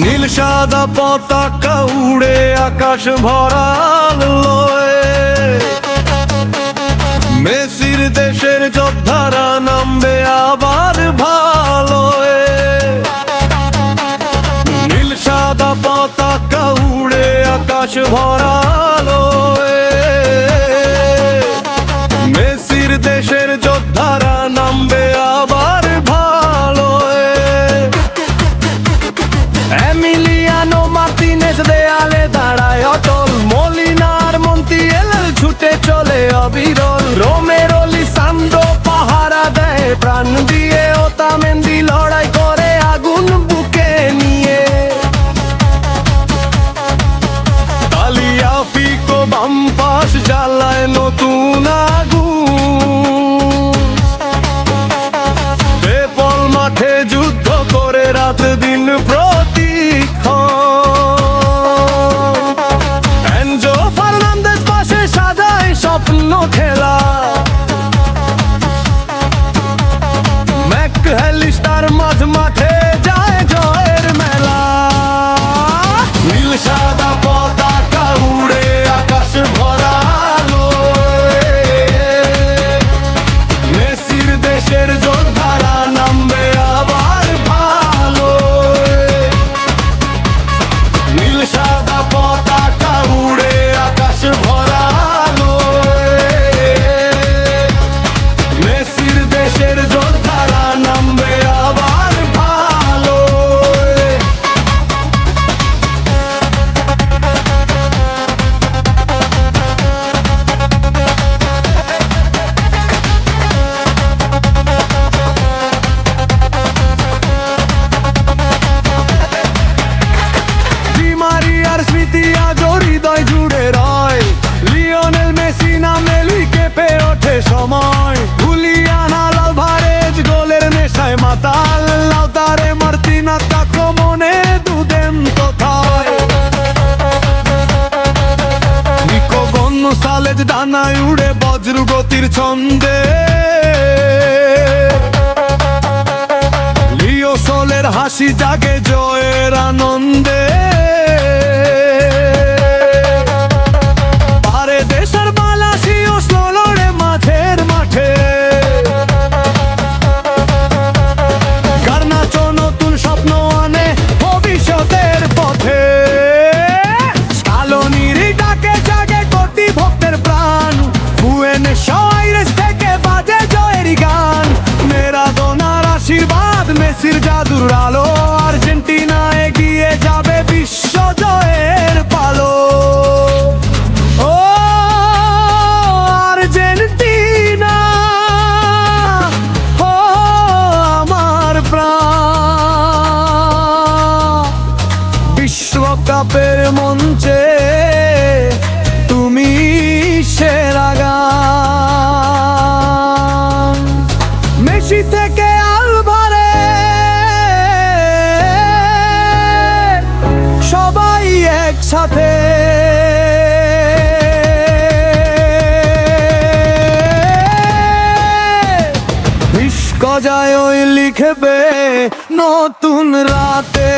নীল সাদা পতাকা উড়ে আকাশ ভরাল লয়ে, মেসির দেশের যোদ্ধারা নামবে আবার ভালোয়। নীল সাদা পতাকা উড়ে আকাশ ভরাল লয়ে, মেসির দেশের যোদ্ধারা নামবে আবার ভালোয়। এমিলিয়ানো মার্টিনেজ দেয়ালে দাঁড়ায় অটল, মলিনার মন্টিয়েল ছুটে চলে অবিরল, রোমেরো লিসান্দ্রো পাহারা দেয় প্রাণ দিয়ে, ওতামেন্দি লড়াই করে আগুন বুকে নিয়ে। তালিয়াফিকো বাম পাশ জ্বালায় নতুন আগুন, পেপল মাঠে যুদ্ধ করে রাত দিন স্বপ্ন খেলা। ম্যাকঅ্যালিস্টার মাঝ মাঠে যায় জয়ের মেলা। নীল সাদা পতাকা উড়ে আকাশ ভরালো, মেসির দেশের যোদ্ধারা নামবে আবার ভালো। নীল সাদা পতাকা উড়ে আকাশ ভরালো, মেসির দেশের যোদ্ধারা নামবে আবার ভালো। ডি মারিয়ার স্মৃতি আজ হৃদয় জুড়ে রয়, লিওনেল মেসি নামে কেঁপে ওঠে সময়। হুলিয়ানা আলভারেজ গোলের নেশায় মাতাল, লাউতারে মার্টিনাস কাকো মনে দুদেম কোথায়। নিকো গনসালেজ ডানায় উড়ে বজ্র গতির ছন্দে, লিও সোলের হাসি জাগে জয়ের আনন্দে। পারে দেশের বালাসি ও স্লোলরে মাঠের মাঠে, গার্নাচো নতুন স্বপ্ন আনে ভবিষ্যতের পথে। স্কালোনির ডাকে জাগে কোটি ভক্তের প্রাণ, বুয়েনোস আইরেস থেকে বাজে জয়ের গান। ম্যারাডোনার আশীর্বাদ, মেসির জাদুর আলো, আর্জেন্টিনা এগিয়ে যাবে বিশ্ব জয়ের পালো। ও আর্জেন্টিনা, ও আমার প্রাণ, বিশ্বকাপের মঞ্চে তুমি সেরা গান। মেসি থেকে আলভারেজ সবাই একসাথে, বিশ্বজয় লিখবে নতুন রাতে।